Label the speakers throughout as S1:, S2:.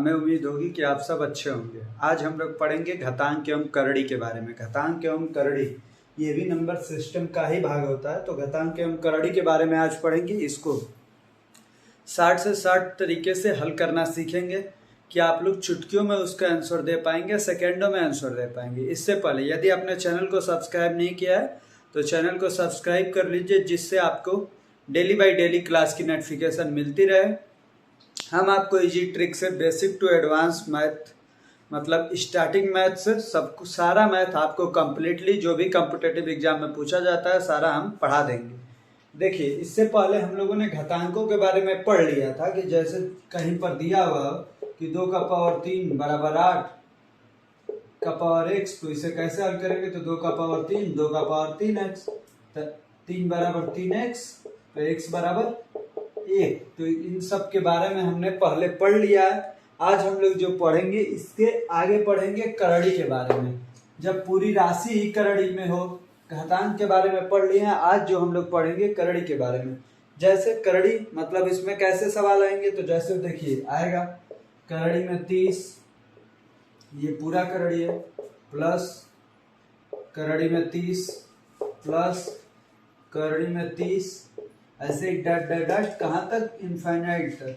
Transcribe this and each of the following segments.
S1: हमें उम्मीद होगी कि आप सब अच्छे होंगे। आज हम लोग पढ़ेंगे घातांक एवं करड़ी के बारे में। घातांक एवं करड़ी ये भी नंबर सिस्टम का ही भाग होता है, तो घातांक एवं करड़ी के बारे में आज पढ़ेंगे। इसको 60 से 60 तरीके से हल करना सीखेंगे कि आप लोग चुटकियों में उसका आंसर दे पाएंगे, सेकेंडों में आंसर दे पाएंगे। इससे पहले यदि आपने चैनल को सब्सक्राइब नहीं किया है तो चैनल को सब्सक्राइब कर लीजिए, जिससे आपको डेली बाय डेली क्लास की नोटिफिकेशन मिलती रहे। हम आपको इजी ट्रिक से बेसिक टू एडवांस मैथ, मतलब स्टार्टिंग मैथ से सब सारा मैथ आपको कम्प्लीटली जो भी कॉम्पिटिटिव एग्जाम में पूछा जाता है सारा हम पढ़ा देंगे। देखिए, इससे पहले हम लोगों ने घातांकों के बारे में पढ़ लिया था कि जैसे कहीं पर दिया हुआ कि 2 का पावर 3 बराबर 8 का पावर x, तो इसे कैसे हल करेंगे? तो 2 का पावर 3 2 का पावर 3x, 3 बराबर 3x, तो x बराबर 1। तो इन सब के बारे में हमने पहले पढ़ लिया है। आज हम लोग जो पढ़ेंगे इसके आगे पढ़ेंगे करड़ी के बारे में, जब पूरी राशि ही करड़ी में हो। घातांक के बारे में पढ़ लिए हैं, आज जो हम लोग पढ़ेंगे करड़ी के बारे में। जैसे करड़ी मतलब इसमें कैसे सवाल आएंगे, तो जैसे देखिए आएगा करड़ी में 30, ये पूरा करड़ी है, प्लस करड़ी में 30 प्लस करड़ी में 30, ऐसे डट डट डट कहाँ तक? इनफाइनाइट तक।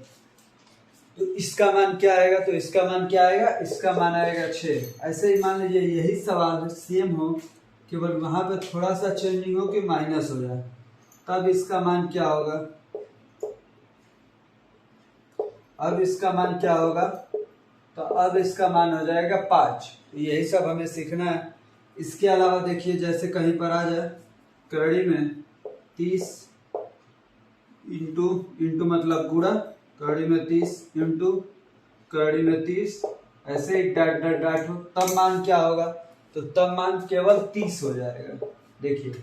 S1: तो इसका मान क्या आएगा? तो इसका मान क्या आएगा? इसका मान आएगा 6। ऐसे ही मान लीजिए यही सवाल सेम हो, केवल वहां पे थोड़ा सा चेंजिंग हो कि माइनस हो जाए, तब इसका मान क्या होगा? अब इसका मान क्या होगा? तो अब इसका मान हो जाएगा 5। यही सब हमें सीखना है। इसके अलावा देखिए जैसे कहीं पर आ जाए करड़ी में 30 इंटू मतलब गुणा, करड़ी में 30 इंटू करड़ी में 30, ऐसे ही डट डट डट हो, तब मान क्या होगा? तो तब मान केवल 30 हो जाएगा। देखिए,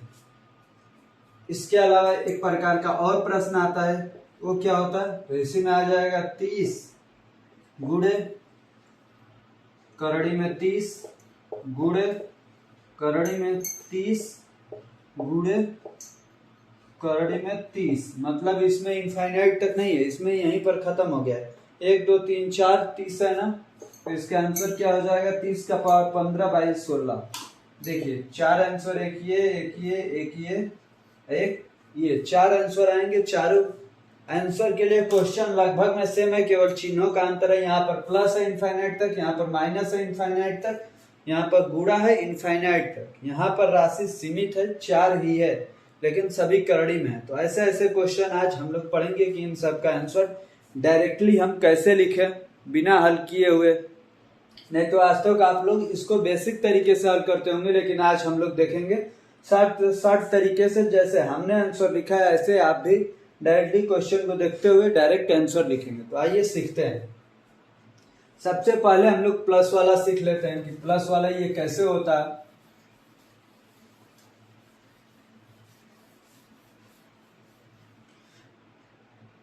S1: इसके अलावा एक प्रकार का और प्रश्न आता है, वो क्या होता है? तो इसी में आ जाएगा 30 गुणे करड़ी में 30 गुणे करड़ी में 30 गुणे करड़ी में 30, मतलब इसमें इनफाइनाइट तक नहीं है, इसमें यहीं पर खत्म हो गया है। 1 2 3 4 30 है ना, तो इसका आंसर क्या हो जाएगा? 30 का पावर 15 22 16। देखिए 4 आंसर, एक ये एक ये एक ये एक ये 4 आंसर आएंगे। चारों आंसर के लिए क्वेश्चन लगभग में सेम है, केवल चिन्हों का अंतर है। यहाँ पर प्लस है इनफाइनाइट तक, यहाँ पर माइनस है इनफाइनाइट तक, यहाँ पर गुणा है इनफाइनाइट तक। यहाँ पर राशि सीमित है, 4 ही है, लेकिन सभी करड़ी में है। तो ऐसे ऐसे क्वेश्चन आज हम लोग पढ़ेंगे कि इन सब का आंसर डायरेक्टली हम कैसे लिखें बिना हल किए हुए। नहीं तो आज तक आप लोग इसको बेसिक तरीके से हल करते होंगे, लेकिन आज हम लोग देखेंगे 60 तरीके से। जैसे हमने आंसर लिखा है ऐसे आप भी डायरेक्टली क्वेश्चन को देखते हुए डायरेक्ट आंसर लिखेंगे। तो आइए सीखते हैं। सबसे पहले हम लोग प्लस वाला सीख लेते हैं कि प्लस वाला ये कैसे होता है।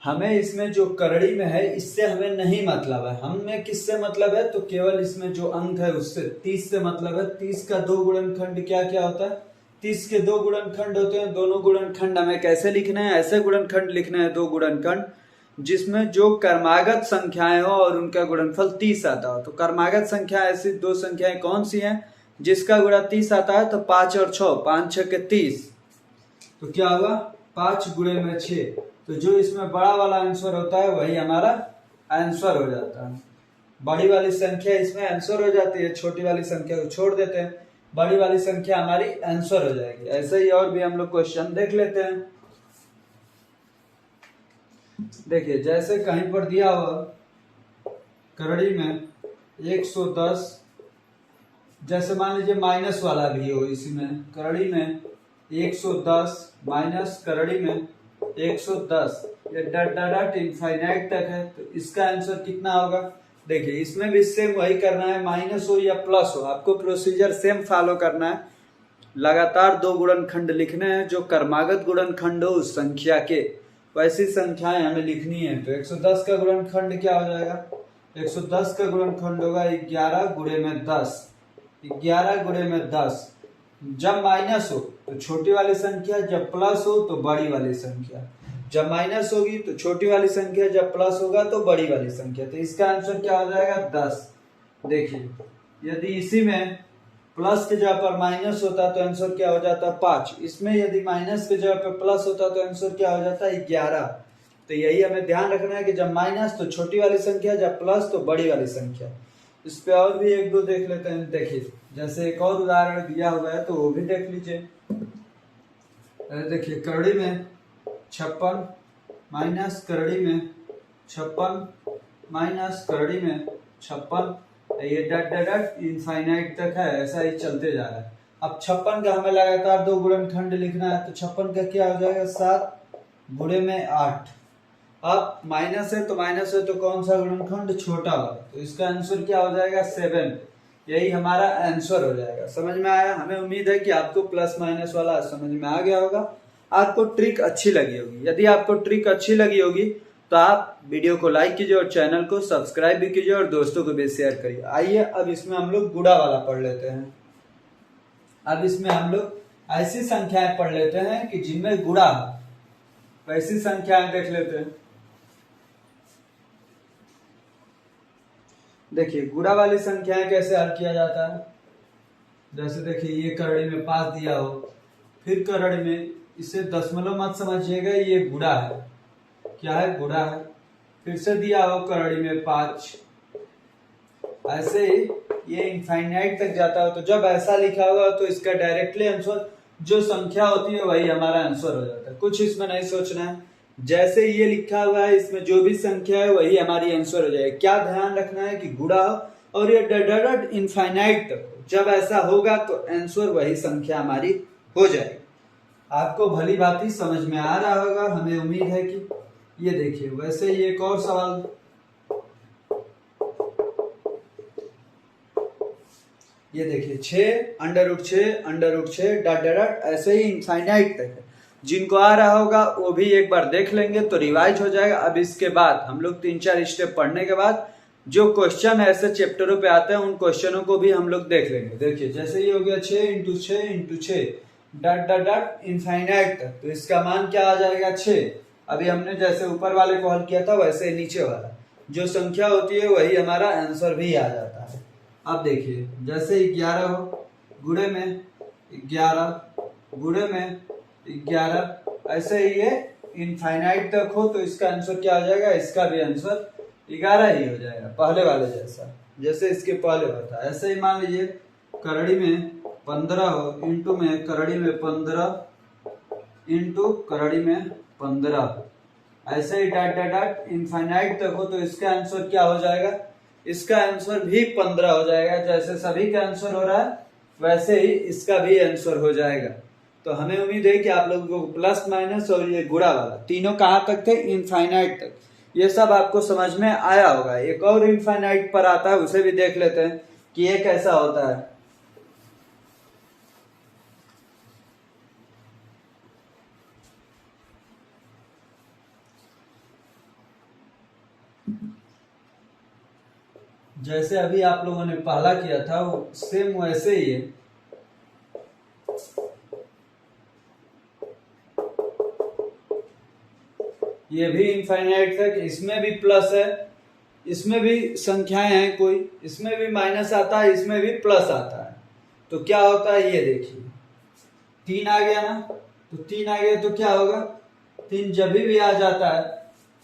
S1: हमें इसमें जो करड़ी में है इससे हमें नहीं मतलब है, हमें किससे मतलब है? तो केवल इसमें जो अंक है उससे, 30 से मतलब है। 30 का 2 गुणनखंड क्या क्या होता है? 30 के 2 गुणनखंड होते हैं। दोनों गुणनखंड हमें कैसे लिखने हैं? ऐसे गुणनखंड लिखने हैं, 2 गुणनखंड जिसमें जो कर्मागत संख्याएं हो और उनका गुणनफल 30 आता हो। तो कर्मागत संख्या ऐसी 2 संख्याएं कौन सी हैं जिसका गुणा 30 आता है? तो 5 और 6, 5 6 के 30, तो क्या होगा? 5 गुणे में 6। तो जो इसमें बड़ा वाला आंसर होता है वही हमारा आंसर हो जाता है। बड़ी वाली संख्या इसमें आंसर हो जाती है, छोटी वाली संख्या को छोड़ देते हैं, बड़ी वाली संख्या हमारी आंसर हो जाएगी। ऐसे ही और भी हम लोग क्वेश्चन देख लेते हैं। देखिए जैसे कहीं पर दिया हुआ करड़ी में 110, जैसे मान लीजिए माइनस वाला भी हो, इसी में करड़ी में 110 माइनस करड़ी में 110, ये डट डट डट इनफाइनाइट तक है। तो इसका आंसर कितना होगा? देखिए इसमें भी सेम वही करना है, माइनस हो या प्लस हो, आपको प्रोसीजर सेम फॉलो करना है। लगातार 2 गुणनखंड लिखने हैं, जो कर्मागत गुणनखंड हो उस संख्या के, वैसी संख्याएं हमें लिखनी है। तो 110 का गुणनखंड क्या हो जाएगा? 110 का गुणनखंड होगा 11 गुणे में 10, 11 गुणे में 10। जब माइनस हो तो छोटी वाली संख्या, जब प्लस हो तो बड़ी वाली संख्या। जब माइनस होगी तो छोटी वाली संख्या, जब प्लस होगा तो बड़ी वाली संख्या। तो इसका आंसर क्या हो जाएगा 10। देखिए यदि इसी में प्लस के जगह पर माइनस होता तो आंसर क्या हो जाता 5। इसमें यदि माइनस के जगह पर प्लस होता तो आंसर क्या हो जाता 11। तो यही हमें ध्यान रखना है कि जब माइनस तो छोटी वाली संख्या, जब प्लस तो बड़ी वाली संख्या। इस पे और भी एक दो देख लेते हैं। देखिए जैसे एक और उदाहरण दिया हुआ है तो वो भी देख लीजिए। देखिए करड़ी में 56 माइनस करड़ी में 56 माइनस करड़ी में 56, ये डट डट डट इनफाइनाइट तक है, ऐसा ही चलते जा रहा है। अब 56 का हमें लगातार दो गुणनखंड लिखना है, तो 56 का क्या हो जाएगा 7 गुणे में 8। अब माइनस है तो कौन सा गुणनखंड छोटा वाला, तो इसका आंसर क्या हो जाएगा 7। यही हमारा आंसर हो जाएगा। समझ में आया? हमें उम्मीद है कि आपको प्लस माइनस वाला समझ में आ गया होगा, आपको ट्रिक अच्छी लगी होगी। यदि आपको ट्रिक अच्छी लगी होगी तो आप वीडियो को लाइक कीजिए और चैनल को सब्सक्राइब भी कीजिए और दोस्तों को भी शेयर करिए। आइए अब इसमें हम लोग गुणा वाला पढ़ लेते हैं। अब इसमें हम लोग ऐसी संख्याएं पढ़ लेते हैं कि जिनमें गुणा हो, वैसी संख्याएं देख लेते हैं। देखिए गुणा वाली संख्याएं कैसे हल किया जाता है। जैसे देखिए ये करड़ी में 5 दिया हो, फिर करड़ी में, इसे दशमलव मत समझिएगा, ये गुणा है। क्या है? गुणा है। फिर से दिया हो करड़ी में 5, ऐसे ही ये इनफाइनाइट तक जाता हो। तो जब ऐसा लिखा हुआ तो इसका डायरेक्टली आंसर जो संख्या होती है वही हमारा आंसर हो जाता है। कुछ इसमें नहीं सोचना है, जैसे ये लिखा हुआ है इसमें जो भी संख्या है वही हमारी आंसर हो जाएगी। क्या ध्यान रखना है कि गुणा हो और ये डट इनफाइनाइट तक हो। जब ऐसा होगा तो आंसर वही संख्या हमारी हो जाएगी। आपको भली भांति समझ में आ रहा होगा, हमें उम्मीद है कि। ये देखिए वैसे ही एक और सवाल, ये देखिए 6 √6 डॉट डॉट ऐसे ही इनफाइनाइट तक है। जिनको आ रहा होगा वो भी एक बार देख लेंगे तो रिवाइज हो जाएगा। अब इसके बाद हम लोग 3-4 स्टेप पढ़ने के बाद जो क्वेश्चन ऐसे चैप्टरों पे आते हैं उन क्वेश्चनों को भी हम लोग देख लेंगे। देखिए जैसे ये हो गया 6 × 6 डॉट डॉट डॉट इनफाइनाइट तक, तो इसका मान क्या आ जाएगा 6। अभी हमने जैसे ऊपर वाले को हल किया था वैसे नीचे वाला जो संख्या होती है वही हमारा आंसर भी आ जाता है। अब देखिए जैसे 11 हो, गुणे में 11 गुणे में 11, ऐसे ही ये इनफाइनाइट तक हो तो इसका आंसर क्या हो जाएगा, इसका भी आंसर 11 ही हो जाएगा, पहले वाले जैसा, जैसे इसके पहले होता है। ऐसे ही मान लीजिए करड़ी में 15 हो, इंटू में करड़ी में 15 इंटू करड़ी में 15, ऐसे ही डॉट डॉट डॉट इनफाइनाइट तक हो तो इसका आंसर क्या हो जाएगा, इसका आंसर भी 15 हो जाएगा। जैसे सभी का आंसर हो रहा है वैसे ही इसका भी आंसर हो जाएगा। तो हमें उम्मीद है कि आप लोगों को प्लस माइनस और ये गुणा वाला तीनों कहाँ तक थे, इनफाइनाइट तक, ये सब आपको समझ में आया होगा। एक और इनफाइनाइट पर आता है, उसे भी देख लेते हैं कि ये कैसा होता है। जैसे अभी आप लोगों ने पहला किया था वो सेम वैसे ही है। ये भी इनफाइनाइट तक, इसमें भी प्लस है, इसमें भी संख्याएं हैं कोई, इसमें भी माइनस आता है, इसमें भी प्लस आता है। तो क्या होता है ये देखिए 3 आ गया ना, तो 3 आ गया तो क्या होगा, 3 जब भी आ जाता है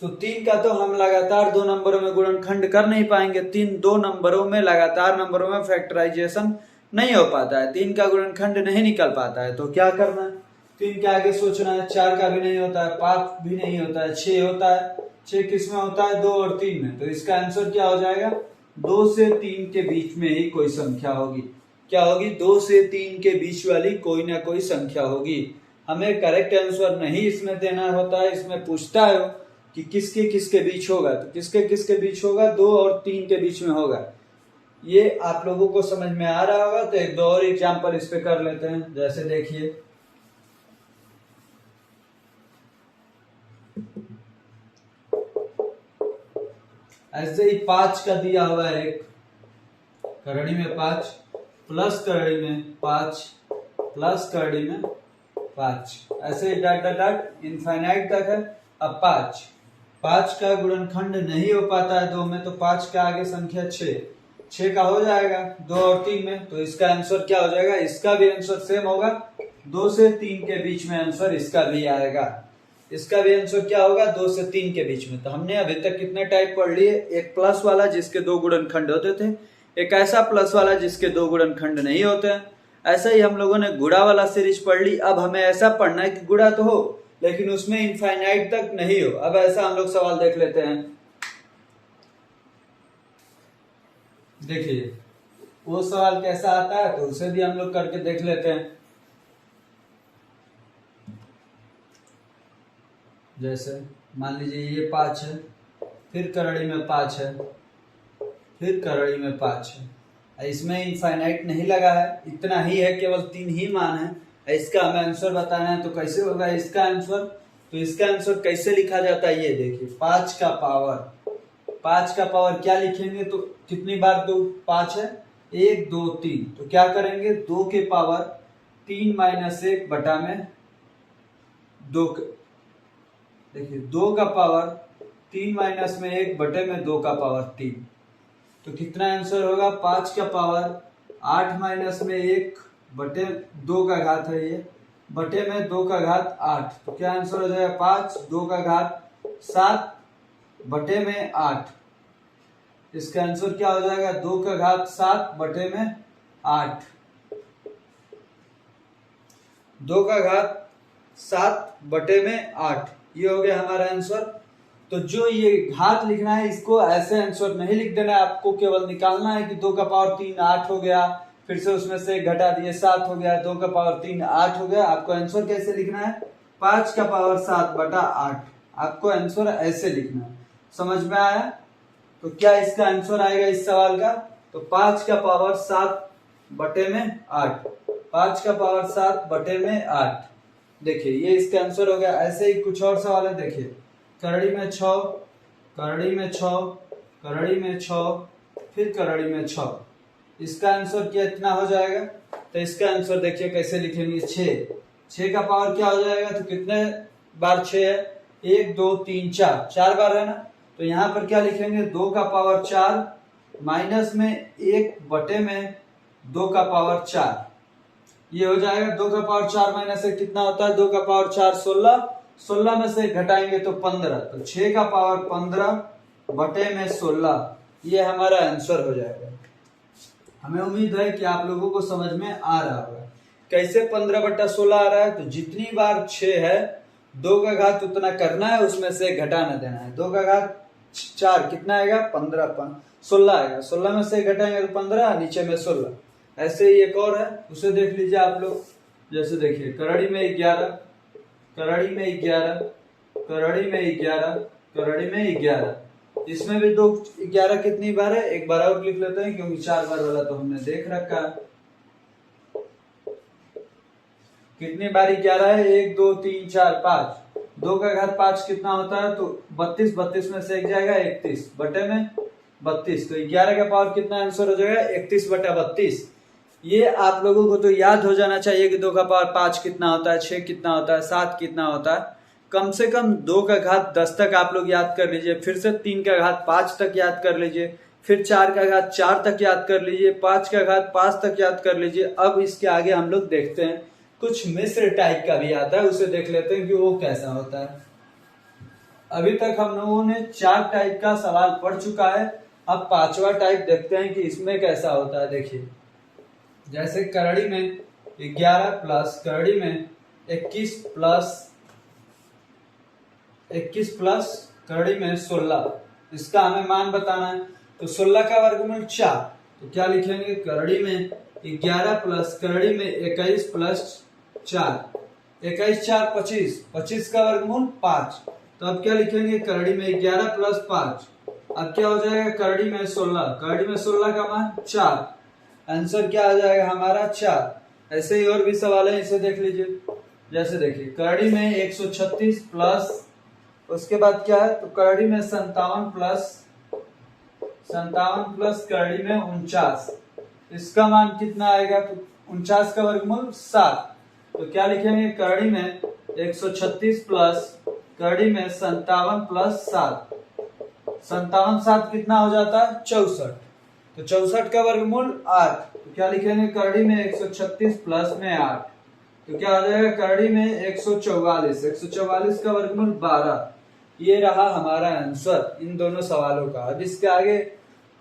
S1: तो 3 का तो हम लगातार 2 नंबरों में गुणनखंड कर नहीं पाएंगे। 3 2 नंबरों में लगातार नंबरों में फैक्टराइजेशन नहीं हो पाता है, 3 का गुणनखंड नहीं निकल पाता है। तो क्या करना है, 3 के आगे सोचना है, 4 का भी नहीं होता है, 5 भी नहीं होता है, 6 होता है। 6 किस में होता है, 2 और 3 में। तो इसका आंसर क्या हो जाएगा, 2 से 3 के बीच में ही कोई संख्या होगी। क्या होगी, 2 से 3 के बीच वाली कोई ना कोई संख्या होगी। हमें करेक्ट आंसर नहीं इसमें देना होता है, इसमें पूछता है कि किसके किसके बीच होगा, तो किसके किसके बीच होगा, 2 और 3 के बीच में होगा। ये आप लोगों को समझ में आ रहा होगा। तो एक दो और एग्जाम्पल इस पे कर लेते हैं। जैसे देखिए ऐसे ही 5 का दिया हुआ है, एक करड़ी में 5 प्लस करड़ी में 5 प्लस करड़ी में 5, ऐसे ही डॉट डॉट डॉट इनफाइनाइट तक है। अब 5 का गुणनखंड नहीं हो पाता है 2 में, तो 5 का आगे संख्या 6 का हो जाएगा 2 और 3 में, तो इसका आंसर क्या हो जाएगा, इसका भी आंसर सेम होगा, 2 से 3 के बीच में आंसर इसका भी आएगा। इसका भी आंसर क्या होगा, 2 से 3 के बीच में। तो हमने अभी तक कितने टाइप पढ़ लिए, एक प्लस वाला जिसके 2 गुणनखंड होते थे, एक ऐसा प्लस वाला जिसके 2 गुणनखंड नहीं होते हैं। ऐसा ही हम लोगों ने गुणा वाला सीरीज पढ़ ली। अब हमें ऐसा पढ़ना है कि गुणा तो हो लेकिन उसमें इनफाइनाइट तक नहीं हो। अब ऐसा हम लोग सवाल देख लेते हैं। देखिए वो सवाल कैसा आता है तो उसे भी हम लोग करके देख लेते हैं। जैसे मान लीजिए ये 5 है, फिर करड़ी में 5 है, फिर करड़ी में 5 है। इसमें इनफाइनाइट नहीं लगा है, इतना ही है, केवल 3 ही मान है। इसका हमें आंसर बताना है तो कैसे होगा इसका आंसर, तो इसका आंसर कैसे लिखा जाता है ये देखिए। 5 का पावर क्या लिखेंगे, तो कितनी बार 2 5 है, 1 2 3, तो क्या करेंगे 2 के पावर 3 माइनस 1 बटा में 2, देखिए 2 का पावर 3 माइनस में 1 बटे में 2 का पावर 3, तो कितना आंसर होगा 5 का पावर 8 माइनस में 1 बटे 2 का घात है ये, बटे में 2 का घात 8, तो क्या आंसर हो जाएगा 5 2 का घात 7 बटे में 8। इसका आंसर क्या हो जाएगा 2 का घात 7 बटे में 8, 2 का घात 7 बटे में 8, ये हो गया हमारा आंसर। तो जो ये घात लिखना है इसको ऐसे आंसर नहीं लिख देना है, आपको केवल निकालना है कि 2 का पावर 3 8 हो गया, फिर से उसमें से घटा दिए 7 हो गया, 2 का पावर 3 8 हो गया। आपको आंसर कैसे लिखना है 5 का पावर 7 बटा 8, आपको आंसर ऐसे लिखना है। समझ में आया? तो क्या इसका आंसर आएगा इस सवाल का, तो 5 का पावर 7 बटे में 8, 5 का पावर 7 बटे में 8। देखिए ये इसका आंसर हो गया। ऐसे ही कुछ और सवाल है, देखिए करड़ी में 6, करड़ी में 6, करड़ी में 6, फिर करड़ी में 6, इसका आंसर क्या इतना हो जाएगा, तो इसका आंसर देखिए कैसे लिखेंगे 6 का पावर क्या हो जाएगा, तो कितने बार 6 है, 1 2 3 4, 4 बार है ना, तो यहाँ पर क्या लिखेंगे 2 का पावर 4 माइनस में 1 बटे में 2 का पावर 4, ये हो जाएगा 2 का पावर 4 माइनस से कितना होता है 2 का पावर 4 16, 16 में से घटाएंगे तो 15, तो 6 का पावर 15 बटे में 16, ये हमारा आंसर हो जाएगा। हमें उम्मीद है कि आप लोगों को समझ में आ रहा होगा कैसे 15 बटा 16 आ रहा है। तो जितनी बार 6 है 2 का घात उतना करना है, उसमें से घटाना देना है। 2 का घात 4 कितना आएगा 15 16 आएगा, 16 में से घटाएंगे तो 15, नीचे में 16। ऐसे ही एक और है उसे देख लीजिए आप लोग। जैसे देखिए करड़ी में 11, करड़ी में 11, करड़ी में 11, करड़ी में 11, इसमें भी 2 11 कितनी बार है, एक बार और लिख लेते हैं क्योंकि 4 बार वाला तो हमने देख रखा है। कितनी बारी 11 है, 1 2 3 4 5, 2 का घात 5 कितना होता है, तो 32, 32 में से एक जाएगा 31 बटे में 32, तो 11 का पावर कितना आंसर हो जाएगा 31 बटा 32। ये आप लोगों को तो याद हो जाना चाहिए कि 2 का पावर 5 कितना होता है, 6 कितना होता है, 7 कितना होता है। कम से कम 2 का घात 10 तक आप लोग याद कर लीजिए, फिर से 3 का घात 5 तक याद कर लीजिए, फिर 4 का घात 4 तक याद कर लीजिए, 5 का घात 5 तक याद कर लीजिए। अब इसके आगे हम लोग देखते हैं कुछ मिश्र टाइप का भी आता है, उसे देख लेते हैं कि वो कैसा होता है। अभी तक हम लोगों ने 4 टाइप का सवाल पढ़ चुका है, अब 5वां टाइप देखते हैं कि इसमें कैसा होता है। देखिए जैसे करड़ी में 11 प्लस करड़ी में 21 प्लस करड़ी में 16, इसका हमें मान बताना है। तो 16 का वर्गमूल 4, तो क्या लिखेंगे करड़ी में 11 प्लस करड़ी में 21 प्लस 4, 21 4 25, 25 का वर्गमूल 5, तो अब क्या लिखेंगे करड़ी में 11 प्लस 5, अब क्या हो जाएगा करड़ी में 16, करड़ी में 16 का मान 4, आंसर क्या आ जाएगा हमारा 4। ऐसे ही और भी सवाल है, इसे देख लीजिए। जैसे देखिए करड़ी में 136 प्लस, उसके बाद क्या है, तो करड़ी में 57 प्लस करड़ी में 49, इसका मान कितना आएगा, तो 49 का वर्गमूल 7, तो क्या लिखेंगे करड़ी में 136 प्लस करड़ी में 57 प्लस 7, 57 7 कितना हो जाता है 64, तो 64 का वर्गमूल 8, तो क्या लिखेंगे करड़ी में 136 प्लस में 8, तो क्या आ जाएगा करड़ी में 144, 144 का वर्गमूल 12। ये रहा हमारा आंसर इन दोनों सवालों का। अब इसके आगे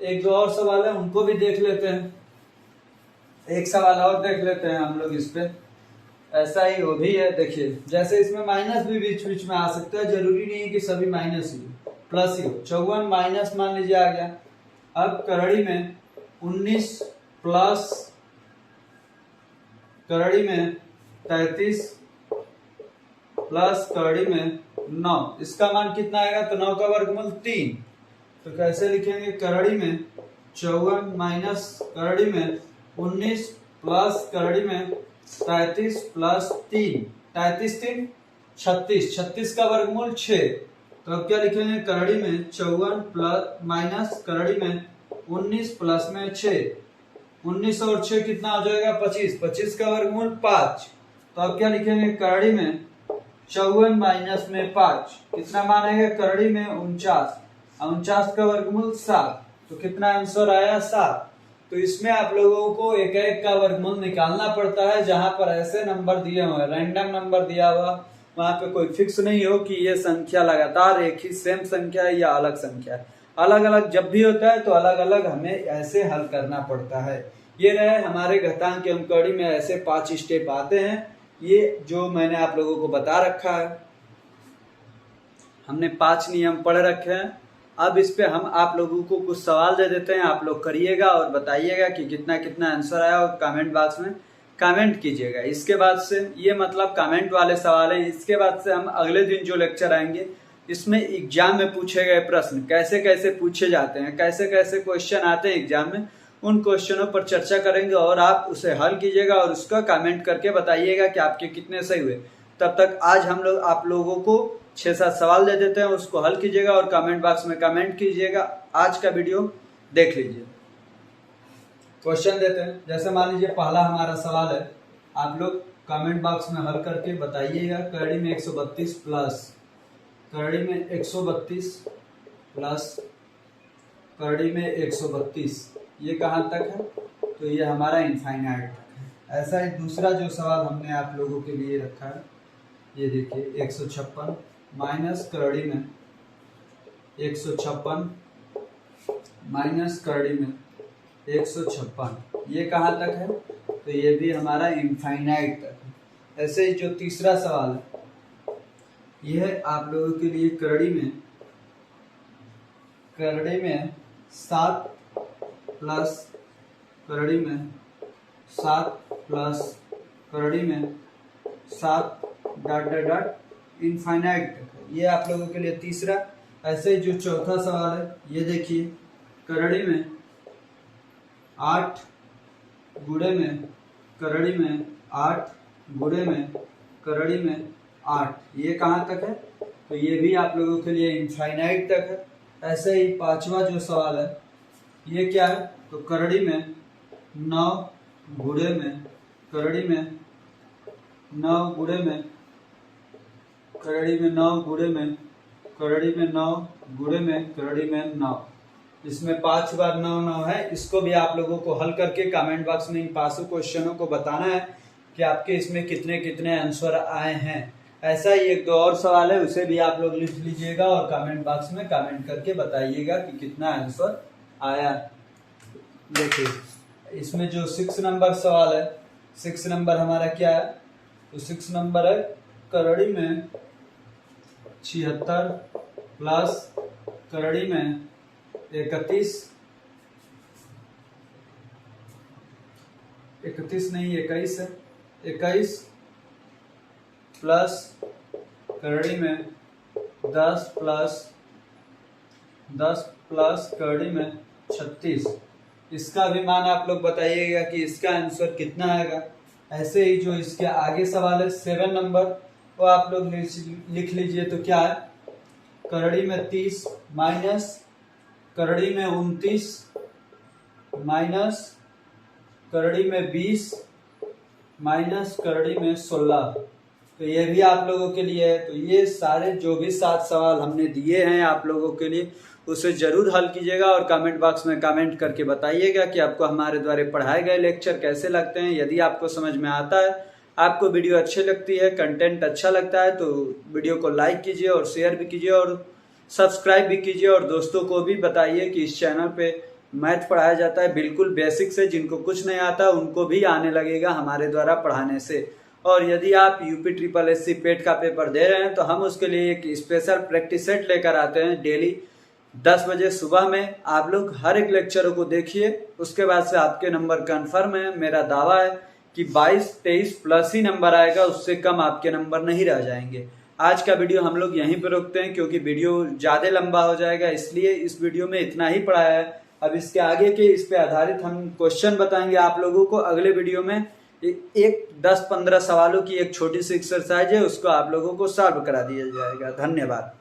S1: एक दो और सवाल है, उनको भी देख लेते हैं। एक सवाल और देख लेते हैं हम लोग इस पे, ऐसा ही वो भी है। देखिए जैसे इसमें माइनस भी बीच बीच में आ सकता है, जरूरी नहीं है कि सभी माइनस ही प्लस ही हो। 54 माइनस मान लीजिए आ गया। अब करड़ी में 19 प्लस करड़ी में 33 प्लस करड़ी में 9, इसका मान कितना आएगा, तो 9 का वर्गमूल 3। तो कैसे लिखेंगे, करड़ी में 54 माइनस करड़ी में 19 प्लस करड़ी में 33 प्लस 3, 33 3 36, 36 का वर्गमूल 6। तो अब क्या लिखेंगे, करड़ी में 54 प्लस माइनस करड़ी में 19 प्लस में 6, 19 और 6 कितना हो जाएगा 25, 25 का वर्गमूल 5। तो अब क्या लिखेंगे, करड़ी में 54 माइनस में 5 कितना मान आएगा, करड़ी में 49, 49 का वर्गमूल 7, तो कितना आंसर आया 7। तो इसमें आप लोगों को एक एक का वर्गमूल निकालना पड़ता है। जहां पर ऐसे नंबर दिए हुए, रैंडम नंबर दिया हुआ, वहां पे कोई फिक्स नहीं हो कि ये संख्या लगातार एक ही सेम संख्या है या अलग संख्या है। अलग अलग जब भी होता है तो अलग अलग हमें ऐसे हल करना पड़ता है। ये रहे हमारे घातांक एवं कड़ी में ऐसे 5 स्टेप आते हैं। ये जो मैंने आप लोगों को बता रखा है, हमने 5 नियम पढ़ रखे हैं। अब इस पे हम आप लोगों को कुछ सवाल दे देते हैं, आप लोग करिएगा और बताइएगा कि कितना कितना आंसर आया, और कमेंट बॉक्स में कमेंट कीजिएगा। इसके बाद से ये मतलब कमेंट वाले सवाल हैं। इसके बाद से हम अगले दिन जो लेक्चर आएंगे, इसमें एग्जाम में पूछे गए प्रश्न कैसे कैसे पूछे जाते हैं, कैसे कैसे क्वेश्चन आते हैं एग्जाम में, उन क्वेश्चनों पर चर्चा करेंगे और आप उसे हल कीजिएगा और उसका कमेंट करके बताइएगा कि आपके कितने सही हुए। तब तक आज हम लोग आप लोगों को 6-7 सवाल दे देते हैं, उसको हल कीजिएगा और कमेंट बॉक्स में कमेंट कीजिएगा। आज का वीडियो देख लीजिए। क्वेश्चन देते हैं, जैसे मान लीजिए पहला हमारा सवाल है, आप लोग कमेंट बॉक्स में हल करके बताइएगा। करड़ी में 132 प्लस करड़ी में 132 प्लस करड़ी में 132, ये कहाँ तक है, तो ये हमारा इनफाइनाइट तक है। ऐसा ही दूसरा जो सवाल हमने आप लोगों के लिए रखा है, ये देखिए 156 माइनस करड़ी में 156 माइनस करड़ी में 156, ये कहाँ तक है, तो ये भी हमारा इनफाइनाइट तक है। ऐसे ही जो तीसरा सवाल है, यह आप लोगों के लिए करड़ी में 7 प्लस करड़ी में 7 प्लस करड़ी में 7 डॉट डॉट डॉट इनफाइनाइट तक है। ये आप लोगों के लिए तीसरा। ऐसे ही जो चौथा सवाल है, ये देखिए करड़ी में 8 गुणे में करड़ी में 8 गुणे में करड़ी में 8, ये कहाँ तक है, तो ये भी आप लोगों के लिए इनफाइनाइट तक है। ऐसे ही पांचवा जो सवाल है, ये क्या है, तो करड़ी में 9 गुणे में करड़ी में 9 गुणे में करड़ी में 9 गुणे में करड़ी में 9 गुणे में करड़ी में 9, इसमें 5 बार 9 9 है। इसको भी आप लोगों को हल करके कमेंट बॉक्स में इन 5 क्वेश्चनों को बताना है कि आपके इसमें कितने कितने आंसर आए हैं। ऐसा ही एक दो और सवाल है, उसे भी आप लोग लिख लीजिएगा और कमेंट बॉक्स में कमेंट करके बताइएगा कि कितना आंसर आया। देखिए इसमें जो 6 नंबर सवाल है, 6 नंबर हमारा क्या है, तो 6 नंबर है करड़ी में 76 प्लस करड़ी में 31 नहीं 21 है, 21 प्लस करड़ी में 10 प्लस करड़ी में 36, इसका भी मान आप लोग बताइएगा कि इसका आंसर कितना आएगा। ऐसे ही जो इसके आगे सवाल है 7 नंबर, वो आप लोग लिख लीजिए। तो क्या है, करड़ी में 30 माइनस करड़ी में 29 माइनस करड़ी में 20 माइनस करड़ी में 16, तो ये भी आप लोगों के लिए है। तो ये सारे जो भी 7 सवाल हमने दिए हैं आप लोगों के लिए, उसे जरूर हल कीजिएगा और कमेंट बॉक्स में कमेंट करके बताइएगा कि आपको हमारे द्वारा पढ़ाए गए लेक्चर कैसे लगते हैं। यदि आपको समझ में आता है, आपको वीडियो अच्छी लगती है, कंटेंट अच्छा लगता है, तो वीडियो को लाइक कीजिए और शेयर भी कीजिए और सब्सक्राइब भी कीजिए और दोस्तों को भी बताइए कि इस चैनल पे मैथ पढ़ाया जाता है बिल्कुल बेसिक से। जिनको कुछ नहीं आता उनको भी आने लगेगा हमारे द्वारा पढ़ाने से। और यदि आप यूपी ट्रिपल एससी पेट का पेपर दे रहे हैं तो हम उसके लिए एक स्पेशल प्रैक्टिस सेट लेकर आते हैं डेली 10 बजे सुबह में। आप लोग हर एक लेक्चरों को देखिए, उसके बाद से आपके नंबर कंफर्म है। मेरा दावा है कि 22-23 प्लस ही नंबर आएगा, उससे कम आपके नंबर नहीं रह जाएंगे। आज का वीडियो हम लोग यहीं पर रोकते हैं क्योंकि वीडियो ज़्यादा लंबा हो जाएगा, इसलिए इस वीडियो में इतना ही पढ़ाया है। अब इसके आगे के इस पे आधारित हम क्वेश्चन बताएंगे आप लोगों को अगले वीडियो में। एक 10-15 सवालों की एक छोटी सी एक्सरसाइज है, उसको आप लोगों को सॉल्व करा दिया जाएगा। धन्यवाद।